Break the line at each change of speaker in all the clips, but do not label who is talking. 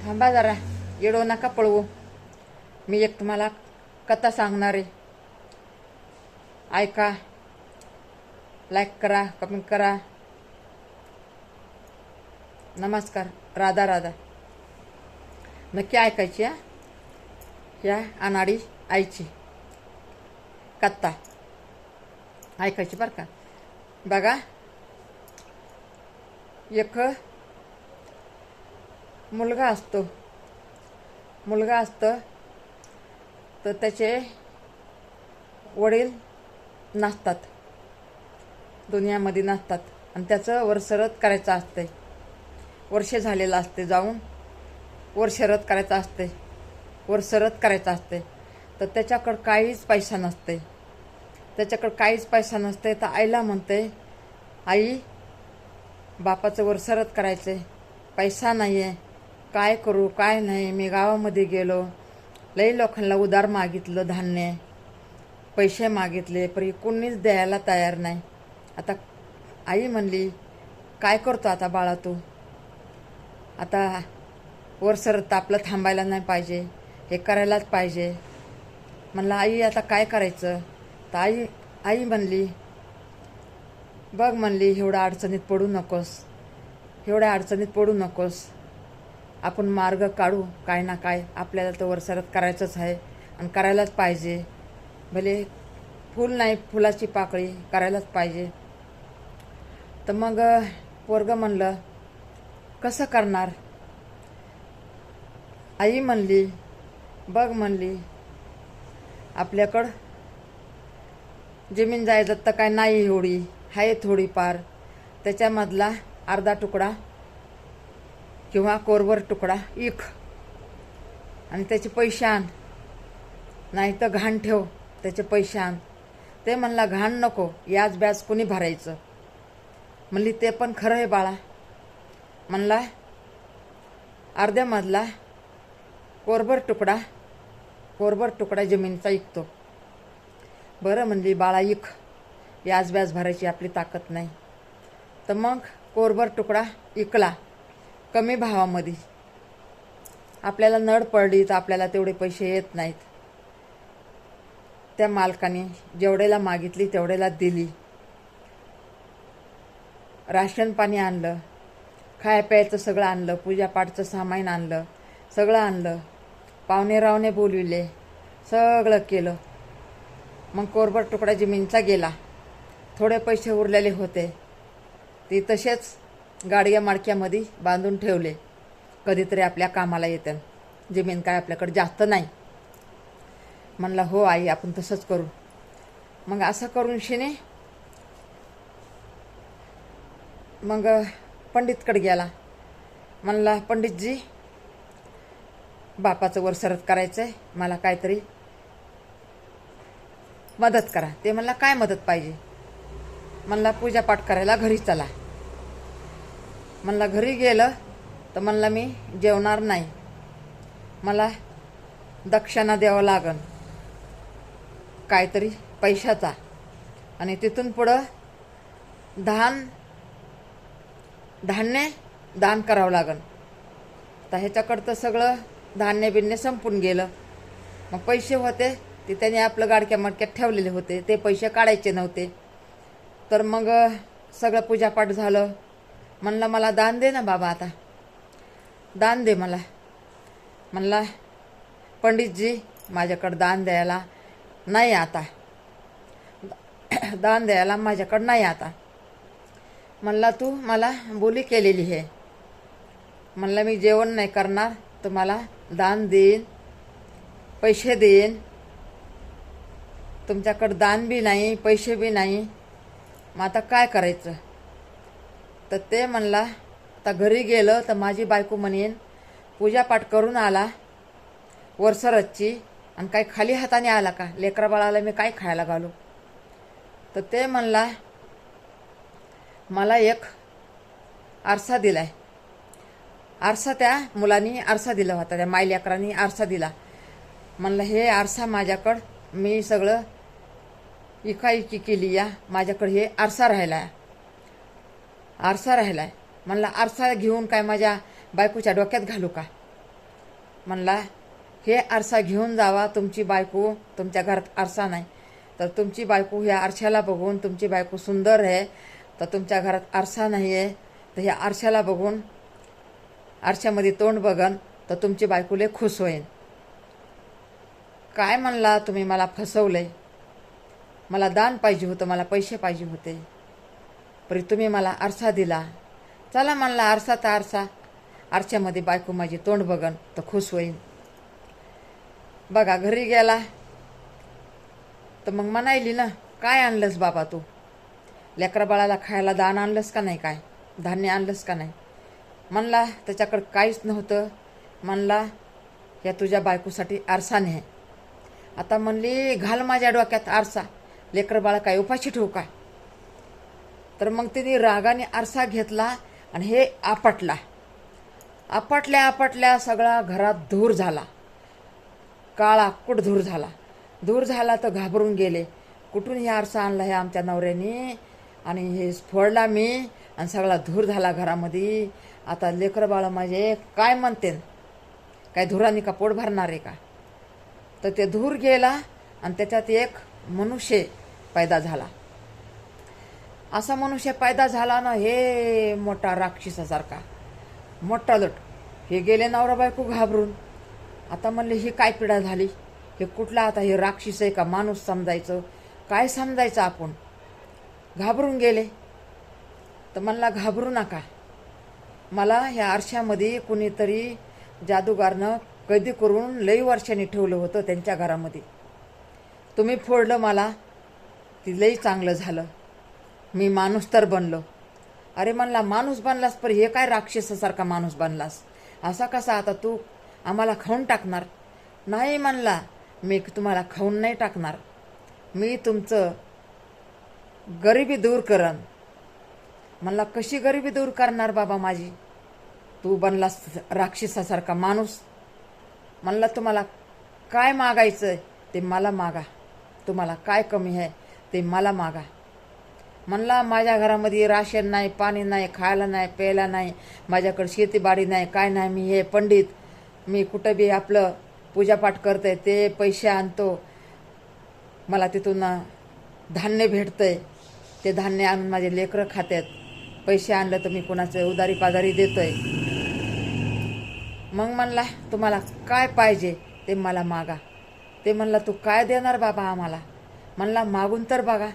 थांबा जरा, येडो नका पळवू. मी एक तुम्हाला कथा सांगणार आहे. ऐका, लाईक करा, कमेंट करा. नमस्कार. राधा राधा. नक्की ऐकायची हा. या अनाडी आईची कथा ऐकायची बरं का. बघा, एक मुलगा असतो तर त्याचे वडील नसतात, दुनियामध्ये नसतात, आणि त्याचं वरसरत करायचं असते. वर्ष झालेलं असते, जाऊन वरसरत करायचं असते. तर त्याच्याकडं काहीच पैसा नसते. तर आईला म्हणते, आई, बापाचं वरसरत करायचं, पैसा नाही आहे, काय करू काय नाही. मी गावामध्ये गेलो, लई लोकांना उधार मागितलं, धान्य पैसे मागितले, पण कोणीच द्यायला तयार नाही. आता आई म्हणली, काय करतो आता बाळा तू? आता वरसरत आपलं थांबायला नाही पाहिजे, हे करायलाच पाहिजे. म्हणलं, आई आता काय करायचं? तर आई म्हणली, बघ म्हणली, एवढ्या अडचणीत पडू नकोस. आपण मार्ग काढू, काय ना काय. आपल्याला तर वरसरत करायचंच आहे आणि करायलाच पाहिजे. भले फूल नाही, फुलाची पाकळी करायलाच पाहिजे. तर मग पोरगं म्हणलं, कसं करणार? आई म्हणली, बघ म्हणली, आपल्याकडं जमीन जायदाद तर काय नाही एवढी, आहे थोडीफार. त्याच्यामधला अर्धा तुकडा किंवा कोरभर तुकडा इक आणि त्याचे पैसे आण, नाही तर घाण ठेव, त्याचे पैसे आण. ते म्हणला, घाण नको, याज ब्याज कोणी भरायचं? म्हणली, ते पण खरं आहे बाळा. म्हणला, अर्ध्यामधला कोरभर तुकडा जमिनीचा इकतो. बरं म्हणली, बाळा इक, याज ब्याज भरायची आपली ताकद नाही. तर मग कोरभर तुकडा इकला कमी भावामध्ये. आपल्याला नड पडली तर आपल्याला तेवढे पैसे येत नाहीत. त्या मालकाने जेवढ्याला मागितली तेवढ्याला दिली. राशन पाणी आणलं, खाय प्यायचं सगळं आणलं, पूजापाठचं सामान आणलं, सगळं आणलं. पाहुणे रावणे बोलविले, सगळं केलं. मग कोरभर तुकडा जमिनीचा गेला. थोडे पैसे उरलेले होते, ते तसेच गाडग्या माडक्यामध्ये बांधून ठेवले, कधीतरी आपल्या कामाला येतं. जमीन काय आपल्याकडे जास्त नाही. म्हणला, हो आई, आपण तसंच करू. मग असं करून शिने मग पंडितकडे गेला. म्हणला, पंडितजी, बापाचं वरसरत करायचं आहे, मला काहीतरी मदत करा. ते म्हणला, काय मदत पाहिजे? म्हणला, पूजापाठ करायला घरी चला. म्हणला, घरी गेलं तर म्हणला, मी जेवणार नाही, मला दक्षिणा द्यावं लागन काहीतरी पैशाचा, आणि तिथून पुढं धान्य दान करावं लागन. तर ह्याच्याकडं तर सगळं धान्य बिन्य संपून गेलं. मग पैसे होते ते त्याने आपलं गाडक्या मडक्यात ठेवलेले होते, ते पैसे काढायचे नव्हते. तर मग सगळं पूजापाठ झालं. म्हणलं, मला दान दे ना बाबा, आता दान दे मला. म्हणला, पंडितजी, माझ्याकडं दान द्यायला नाही आता. माझ्याकडं नाही आता. म्हणला, तू मला बोली केलेली आहे. म्हणला, मी जेवण नाही करणार, तर मला दान देईन, पैसे देईन. तुमच्याकडं दान बी नाही, पैसे बी नाही, मग आता काय करायचं? तर ते म्हणला, आता घरी गेलं तर माझी बायको म्हणेन, पूजापाठ करून आला वरसरतची, आणि काय खाली हाताने आला का? लेकरा बाळाला मी काय खायला घालू? तर ते म्हणला, मला एक आरसा दिलाय. आरसा त्या मुलांनी आरसा दिला होता, त्या मायलेकरांनी आरसा दिला. म्हणलं, हे आरसा माझ्याकडं, मी सगळं इकायकी केली, या माझ्याकडे हे आरसा राहिलाय. म्हणलं, आरसा घेऊन काय माझ्या बायकोच्या डोक्यात घालू का? म्हणला हे आरसा घेऊन जावा, तुमची बायको, तुमच्या घरात आरसा नाही तर तुमची बायको ह्या आरशाला बघून, तुमची बायको सुंदर आहे तर तुमच्या घरात आरसा नाही आहे तर ह्या आरशाला बघून, आरशामध्ये तोंड बघन तर तुमची बायको लय खुश होईल. काय म्हणला तुम्ही मला फसवलंय, मला दान पाहिजे होतं, मला पैसे पाहिजे होते, परी तुम्ही मला आरसा दिला. चला म्हणला आरसा तर आरसा, आरशामध्ये बायको माझी तोंड बघन तर खुश होईल. बघा घरी गेला तर मग म्हणायली ना, काय आणलंस बाबा तू, लेकरा बाळाला खायला दान आणलंस का नाही, काय धान्य आणलंस का नाही. म्हणला त्याच्याकडं काहीच नव्हतं. म्हणला या तुझ्या बायकोसाठी आरसा नाही. आता म्हणली घाल माझ्या डोक्यात आरसा, लेकरं बाळा काय उपाशी ठेवू का. तर मग तिने रागाने आरसा घेतला आणि हे आपटला. आपटल्या सगळा घरात धूर झाला, काळा कुट धूर झाला. धूर झाला तर घाबरून गेले, कुठून हे आरसा आणला हे आमच्या नवऱ्याने, आणि हे फोडला मी आणि सगळा धूर झाला घरामध्ये. आता लेकरं बाळं माझे काय म्हणते, काय धुराने का पोट भरणार आहे का. तर ते धूर गेला आणि त्याच्यात एक मनुष्य पैदा झाला. असा मनुष्य पैदा झाला ना, हे मोठा राक्षसासारखा मोठा लट. हे गेले नवरा बायको घाबरून. आता म्हणले ही काय पिढा झाली, हे कुठला आता हे राक्षस आहे का माणूस समजायचं, काय समजायचं आपण. घाबरून गेले. तर म्हणला घाबरू नका, मला ह्या आरशामध्ये कुणीतरी जादूगारनं कैदी करून लई वर्षांनी ठेवलं होतं त्यांच्या घरामध्ये. तुम्ही फोडलं मला, ती लई चांगलं झालं, मी माणूस तर बनलो. अरे म्हणला माणूस बनलास, पर हे काय राक्षसासारखा माणूस बनलास, असा कसा आता तू आम्हाला खाऊन टाकणार. नाही म्हणला, मी तुम्हाला खाऊन नाही टाकणार, मी तुमचं गरिबी दूर करन. म्हणला कशी गरिबी दूर करणार बाबा माझी, तू बनलास राक्षसासारखा माणूस. म्हणला तुम्हाला काय मागायचं ते मला मागा, तुम्हाला काय कमी आहे ते मला मागा. म्हणला माझ्या घरामध्ये राशन नाही, पाणी नाही, खायला नाही, प्यायला नाही, माझ्याकडे शेतीबाडी नाही, काय नाही, मी हे पंडित, मी कुठं बी आपलं पूजापाठ करते, ते पैसे आणतो, मला तिथून धान्य भेटतंय, ते धान्य आणून माझे लेकरं खातात, पैसे आणलं तर मी कुणाचं उदारी पाजारी देतोय. मग म्हणला तुम्हाला काय पाहिजे ते मला मागा. ते म्हणला तू काय देणार बाबा आम्हाला. म्हणला मागून तर बघा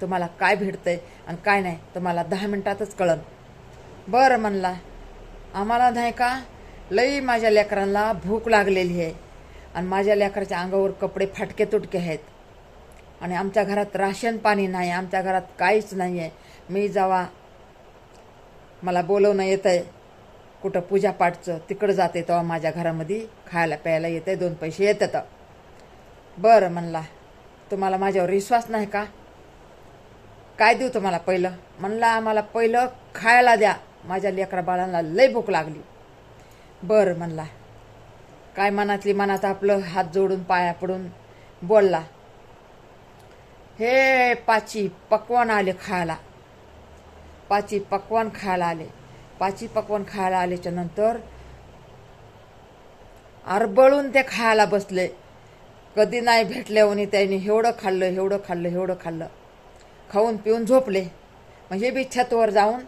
तुम्हाला काय भेटतंय आणि काय नाही, तुम्हाला 10 मिनिटातच कळन. बरं म्हणला, आम्हाला नाही का लई माझ्या लेकरांना भूक लागलेली आहे आणि माझ्या लेकराच्या अंगावर कपडे फाटके तुटके आहेत आणि आमच्या घरात राशन पाणी नाही, आमच्या घरात काहीच नाही आहे. मी जेव्हा मला बोलवणं येतं आहे कुठं पूजापाठचं, तिकडं जाते तेव्हा माझ्या घरामध्ये खायला प्यायला येते, 2 पैसे येतात. बरं म्हणला, तुम्हाला माझ्यावर विश्वास नाही का, काय देऊ तुम्हाला पहिलं. म्हणला आम्हाला पहिलं खायला द्या, माझ्या लेकरा बाळांना लई भूक लागली. बरं म्हणला, काय मनातली मनात आपलं हात जोडून पाया पडून बोलला. हे 5 पक्वान आले खायला, 5 पक्वान खायला आले. 5 पक्वान खायला आल्याच्या नंतर आरबळून ते खायला बसले. कधी नाही भेटल्यावर त्यांनी एवढं खाल्लं, एवढं खाल्लं, एवढं खाल्लं, खाऊन पिऊन झोपले. म्हणजे बी छतवर जाऊन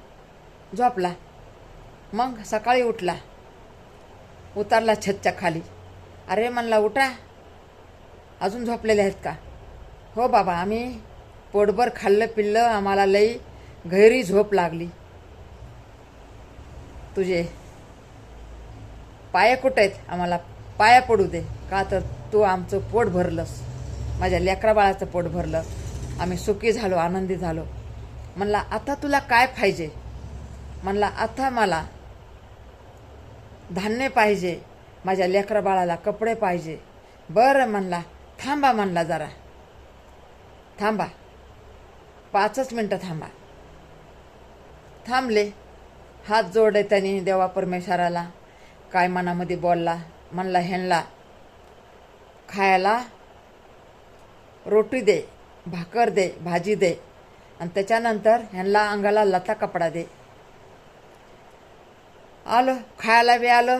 झोपला. मग सकाळी उठला, उतरला छतच्या खाली. अरे म्हणला उठा, अजून झोपलेले आहेत का. हो बाबा, आम्ही पोटभर खाल्लं पिल्लं, आम्हाला लई गहिरी झोप लागली. तुझे पाय कुठे आहेत, आम्हाला पाया पडू दे, का तर तू आमचं पोट भरलंस, माझ्या लेकरा बाळाचं पोट भरलं, आम्ही सुखी झालो, आनंदी झालो. म्हणला आता तुला काय पाहिजे. म्हणला आता मला धान्य पाहिजे, माझ्या लेकरा बाळाला कपडे पाहिजे. बरं म्हणला, थांबा म्हणला, जरा थांबा, 5 मिनटं थांबा. थांबले, हात जोडले त्यांनी देवा परमेश्वराला. काय मनामध्ये बोलला. म्हणला ह्यांना खायला रोटी दे, भाकर दे, भाजी दे, आणि त्याच्यानंतर ह्यांना अंगाला लता कपडा दे. आलं खायला बी आलं,